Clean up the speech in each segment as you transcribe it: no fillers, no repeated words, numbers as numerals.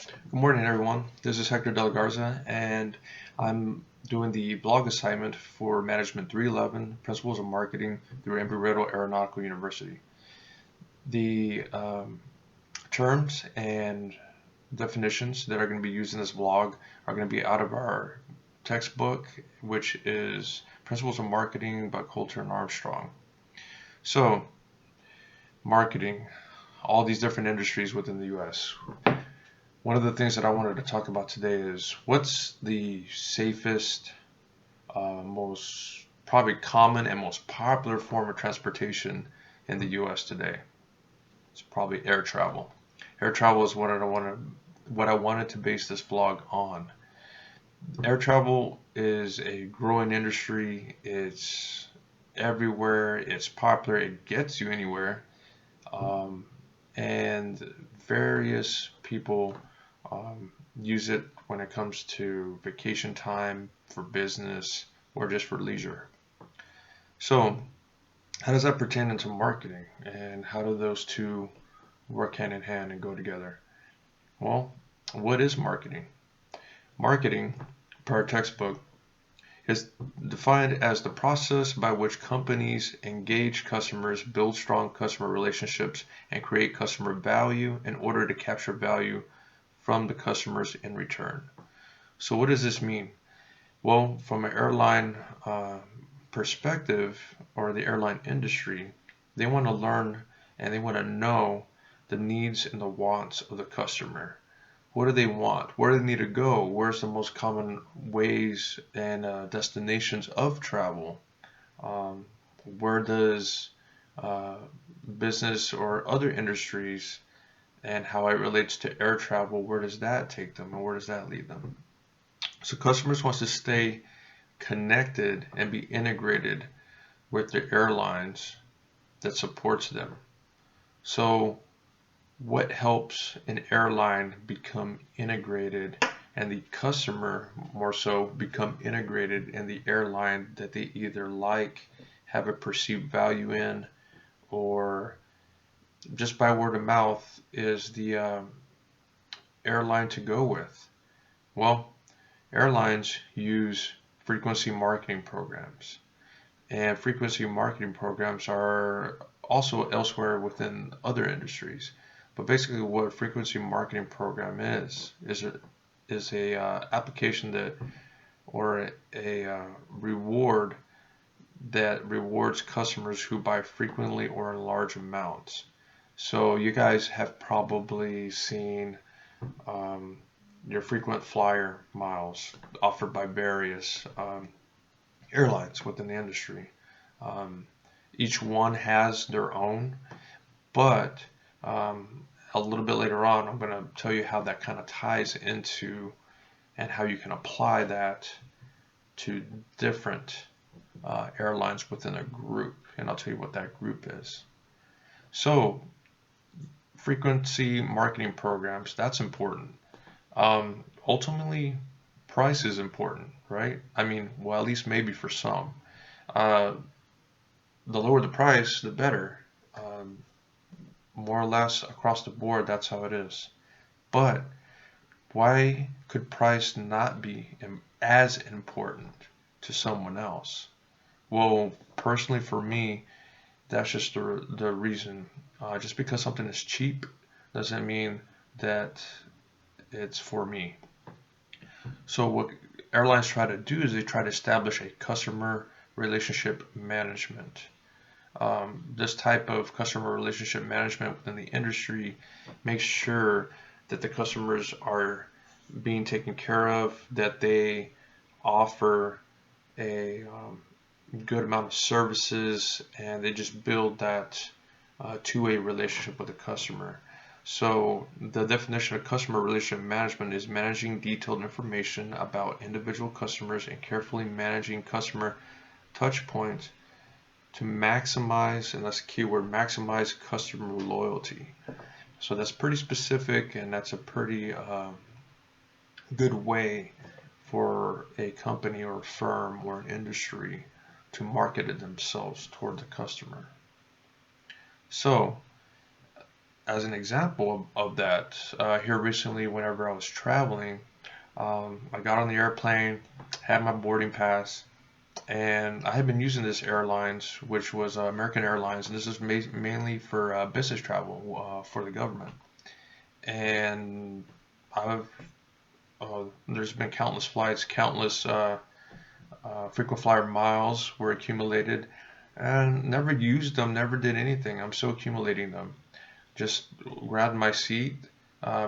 Good morning, everyone. This is Hector Del Garza, and I'm doing the blog assignment for Management 311 Principles of Marketing through Embry-Riddle Aeronautical University. The terms and definitions that are going to be used in this blog are going to be out of our textbook, which is Principles of Marketing by Coulter and Armstrong. So, marketing, all these different industries within the U.S. One of the things that I wanted to talk about today is what's the safest, most probably common and most popular form of transportation in the U.S. today. It's probably air travel. Air travel is what I wanted to base this blog on. Air travel is a growing industry. It's everywhere. It's popular. It gets you anywhere. Um, and various people use it when it comes to vacation time, for business, or just for leisure. So, how does that pertain into marketing, and how do those two work hand in hand and go together? Well, what is marketing? Marketing, per our textbook, is defined as the process by which companies engage customers, build strong customer relationships, and create customer value in order to capture value from the customers in return. So what does this mean? Well, from an airline perspective or the airline industry, they want to learn and they want to know the needs and the wants of the customer. What do they want? Where do they need to go? Where's the most common ways and destinations of travel? Where does uh, business or other industries and how it relates to air travel, where does that take them and where does that lead them? So customers wants to stay connected and be integrated with the airlines that supports them. So what helps an airline become integrated and the customer more so become integrated in the airline that they either like, have a perceived value in, or just by word of mouth is the airline to go with? Well, airlines use frequency marketing programs, and frequency marketing programs are also elsewhere within other industries. But basically, what a frequency marketing program is a application that or a reward that rewards customers who buy frequently or in large amounts. So you guys have probably seen um, your frequent flyer miles offered by various airlines within the industry. Um, each one has their own, but a little bit later on, I'm going to tell you how that kind of ties into and how you can apply that to different airlines within a group. And I'll tell you what that group is. So, frequency marketing programs, that's important. Ultimately, price is important, right? I mean, well, at least maybe for some. Uh, the lower the price, the better. Um, More or less across the board, that's how it is. But why could price not be as important to someone else? Well, personally for me, that's just the reason. Just because something is cheap doesn't mean that it's for me. So what airlines try to do is they try to establish a customer relationship management. This type of customer relationship management within the industry makes sure that the customers are being taken care of, that they offer a good amount of services, and they just build that two-way relationship with the customer. So the definition of customer relationship management is managing detailed information about individual customers and carefully managing customer touch points to maximize, and that's a keyword, maximize customer loyalty. So that's pretty specific, and that's a pretty good way for a company or a firm or an industry to market it themselves toward the customer. So as an example of that, here recently, whenever I was traveling, I got on the airplane, had my boarding pass, and I had been using this airlines, which was American Airlines, and this is mainly for business travel for the government. And I've there's been countless flights, countless frequent flyer miles were accumulated, and never used them, never did anything. I'm still accumulating them. Just grabbed my seat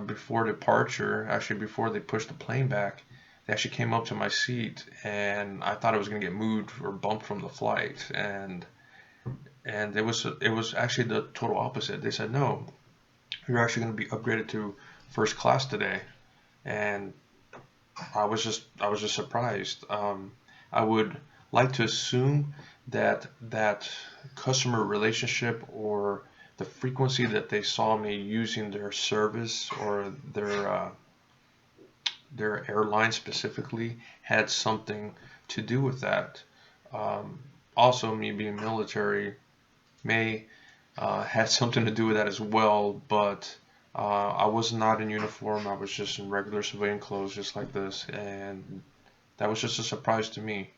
before departure, actually before they pushed the plane back. They actually came up to my seat, and I thought I was going to get moved or bumped from the flight, and it was actually the total opposite. They said, no, you're actually going to be upgraded to first class today, and I was just surprised. I would like to assume that that customer relationship or the frequency that they saw me using their service or their airline specifically had something to do with that. Um, Also, me being military may had something to do with that as well, but I was not in uniform. I was just in regular civilian clothes, just like this, and that was just a surprise to me.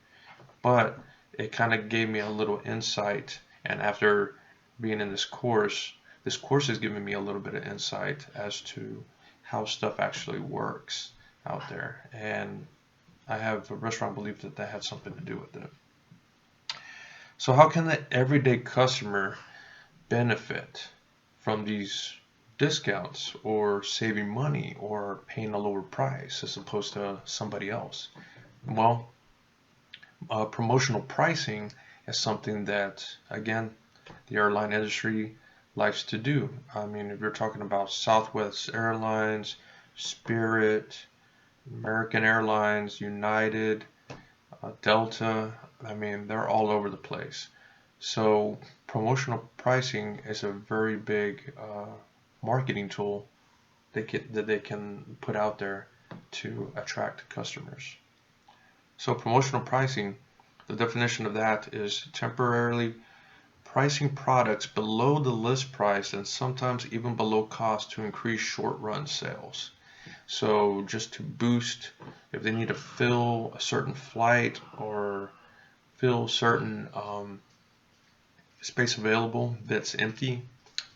But it kind of gave me a little insight, and after being in this course has given me a little bit of insight as to how stuff actually works out there, and I have a restaurant belief that that had something to do with it. So how can the everyday customer benefit from these discounts or saving money or paying a lower price as opposed to somebody else? Well, promotional pricing is something that, again, the airline industry likes to do. I mean, if you're talking about Southwest Airlines, Spirit, American Airlines, United, Delta, I mean, they're all over the place. So promotional pricing is a very big marketing tool that they can put out there to attract customers. So promotional pricing, the definition of that is temporarily pricing products below the list price and sometimes even below cost to increase short-run sales. So just to boost, if they need to fill a certain flight or fill certain space available that's empty,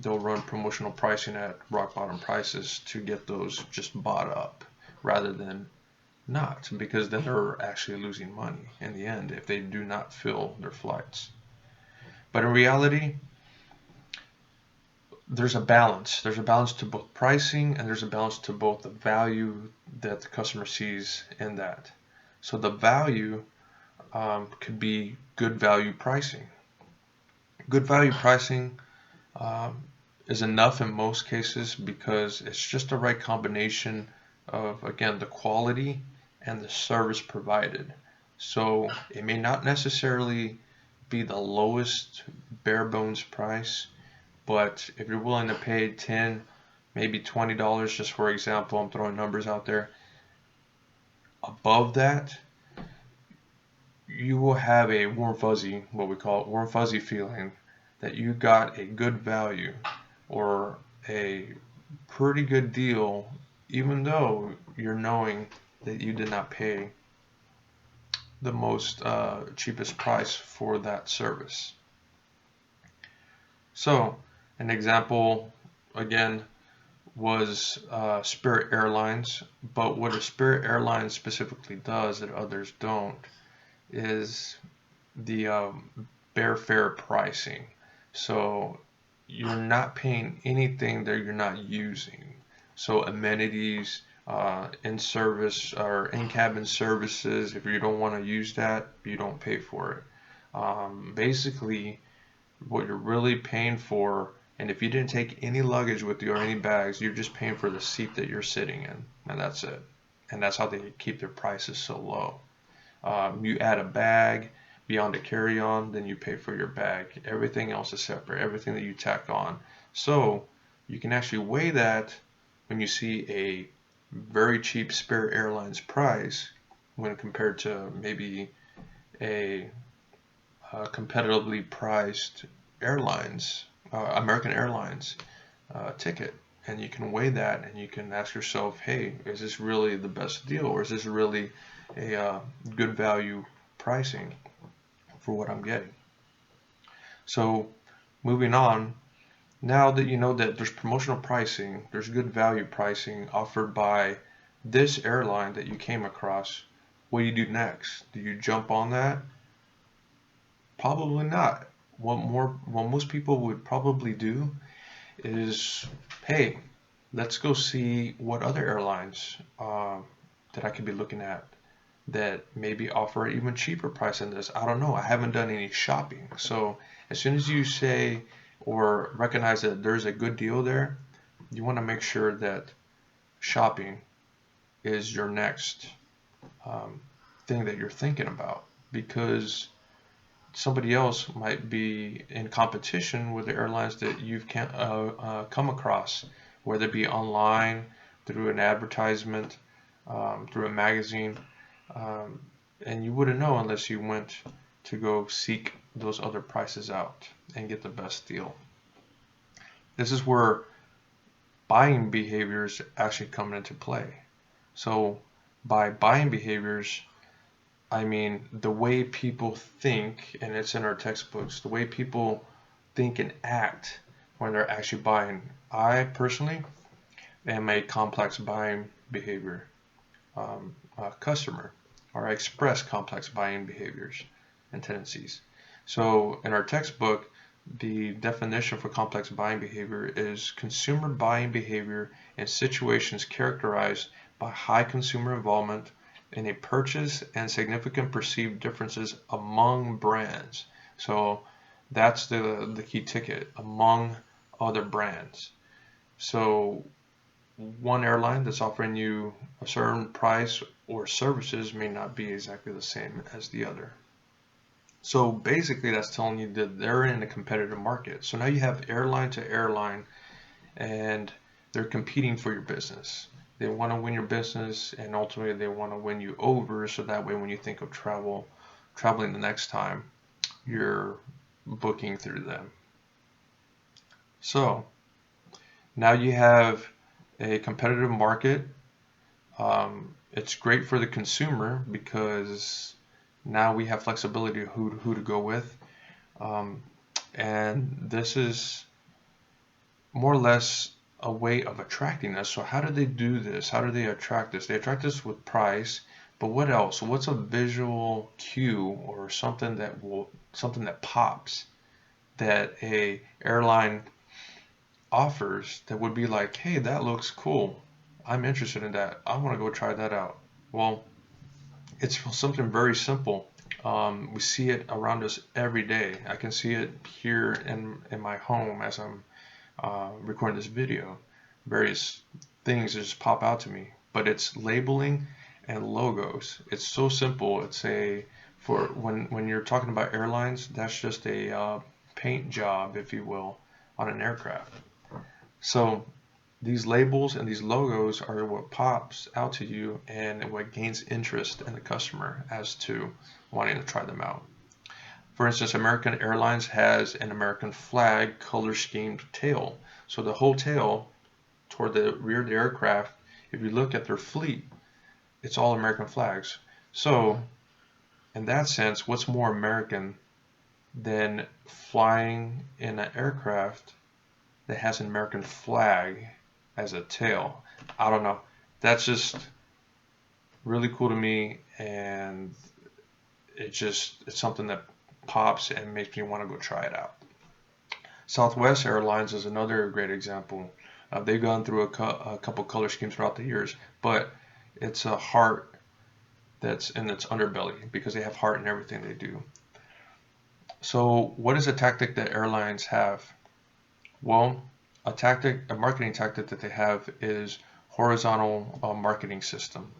they'll run promotional pricing at rock bottom prices to get those just bought up rather than not, because then they're actually losing money in the end if they do not fill their flights. But in reality, there's a balance. There's a balance to both pricing and there's a balance to both the value that the customer sees in that. So the value could be good value pricing. Good value pricing um, is enough in most cases because it's just the right combination of, again, the quality and the service provided. So it may not necessarily be the lowest bare bones price, but if you're willing to pay 10, maybe $20, just for example, I'm throwing numbers out there, above that, you will have a warm fuzzy, what we call it, warm fuzzy feeling that you got a good value or a pretty good deal, even though you're knowing that you did not pay the most cheapest price for that service. So, an example again was Spirit Airlines, but what a Spirit Airlines specifically does that others don't is the bare fare pricing. So you're not paying anything that you're not using. So amenities, in-service or in-cabin services, if you don't want to use that, you don't pay for it. Basically, what you're really paying for, and if you didn't take any luggage with you or any bags, you're just paying for the seat that you're sitting in, and that's it. And that's how they keep their prices so low. You add a bag beyond a carry-on, then you pay for your bag. Everything else is separate, everything that you tack on. So you can actually weigh that when you see a very cheap Spirit Airlines price when compared to maybe a competitively priced airlines, American Airlines. ticket. And you can weigh that and you can ask yourself, hey, is this really the best deal, or is this really a good value pricing for what I'm getting? So moving on, now that you know that there's promotional pricing, there's good value pricing offered by this airline that you came across, what do you do next? Do you jump on that? Probably not. What most people would probably do is, hey, let's go see what other airlines that I could be looking at that maybe offer an even cheaper price than this. I don't know. I haven't done any shopping. So as soon as you say or recognize that there's a good deal there, you want to make sure that shopping is your next thing that you're thinking about, because somebody else might be in competition with the airlines that you've come across, whether it be online, through an advertisement, through a magazine, um, and you wouldn't know unless you went to go seek those other prices out and get the best deal. This is where buying behaviors actually come into play. So by buying behaviors, I mean the way people think, and it's in our textbooks, the way people think and act when they're actually buying. I personally am a complex buying behavior customer, or I express complex buying behaviors and tendencies. So in our textbook, the definition for complex buying behavior is consumer buying behavior in situations characterized by high consumer involvement in a purchase and significant perceived differences among brands. So that's the key ticket, among other brands. So one airline that's offering you a certain price or services may not be exactly the same as the other. So basically that's telling you that they're in a competitive market. So now you have airline to airline, and they're competing for your business. They want to win your business, and ultimately they want to win you over, so that way when you think of traveling the next time, you're booking through them. So now you have a competitive market. It's great for the consumer because now we have flexibility of who to go with. Um, and this is more or less a way of attracting us. So how do they do this? How do they attract us? They attract us with price, but what else? What's a visual cue or something that pops that a airline offers that would be like, hey, that looks cool. I'm interested in that. I want to go try that out. Well, it's something very simple. We see it around us every day. I can see it here in my home as I'm recording this video. Various things just pop out to me, but it's labeling and logos. It's so simple. It's a for when you're talking about airlines, that's just a paint job, if you will, on an aircraft. So these labels and these logos are what pops out to you and what gains interest in the customer as to wanting to try them out. For instance, American Airlines has an American flag color schemed tail. So the whole tail toward the rear of the aircraft, if you look at their fleet, it's all American flags. So in that sense, what's more American than flying in an aircraft that has an American flag as a tail? I don't know. That's just really cool to me, and it's something that pops and makes me want to go try it out. Southwest Airlines is another great example. They've gone through a couple color schemes throughout the years, but it's a heart that's in its underbelly because they have heart in everything they do. So what is a tactic that airlines have? Well, a marketing tactic that they have is horizontal marketing system.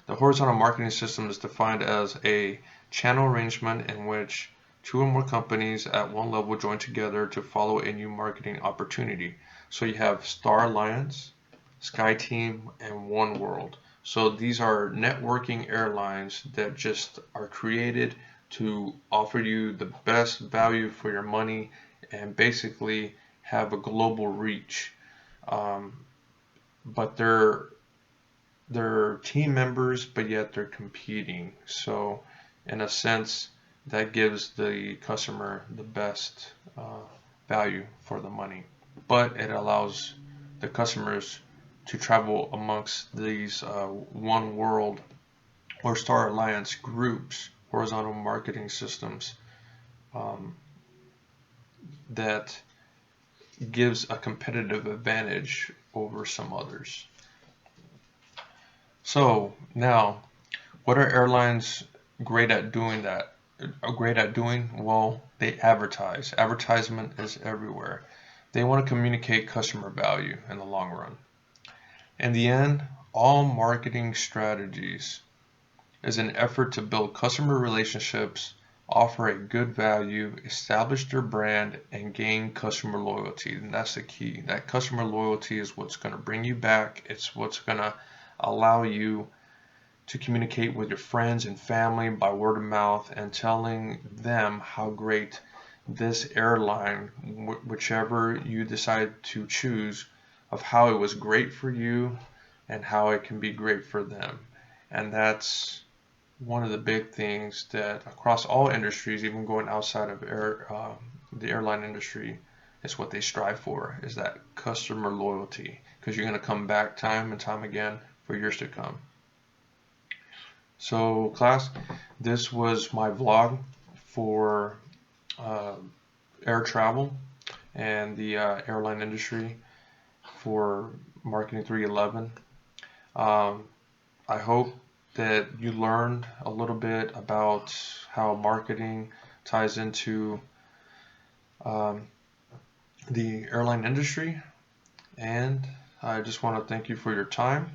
The horizontal marketing system is defined as a channel arrangement in which two or more companies at one level join together to follow a new marketing opportunity. So you have Star Alliance, SkyTeam, and One World. So these are networking airlines that just are created to offer you the best value for your money and basically have a global reach. um, but they're team members, but yet they're competing. So, in a sense, that gives the customer the best value for the money. But it allows the customers to travel amongst these one world or Star Alliance groups, horizontal marketing systems um, that gives a competitive advantage over some others. So now, what are airlines great at doing that? Great at doing? Well, they advertise. Advertisement is everywhere. They want to communicate customer value in the long run. In the end, all marketing strategies is an effort to build customer relationships, offer a good value, establish their brand, and gain customer loyalty. And that's the key. That customer loyalty is what's going to bring you back. It's what's going to allow you to communicate with your friends and family by word of mouth and telling them how great this airline, whichever you decide to choose, of how it was great for you and how it can be great for them. And that's one of the big things that across all industries, even going outside of the airline industry, is what they strive for, is that customer loyalty, because you're going to come back time and time again for years to come. So class, this was my vlog for uh, air travel and the airline industry for Marketing 311. I hope that you learned a little bit about how marketing ties into um, the airline industry, and I just want to thank you for your time,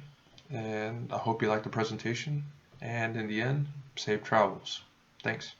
and I hope you liked the presentation, and in the end, safe travels. Thanks.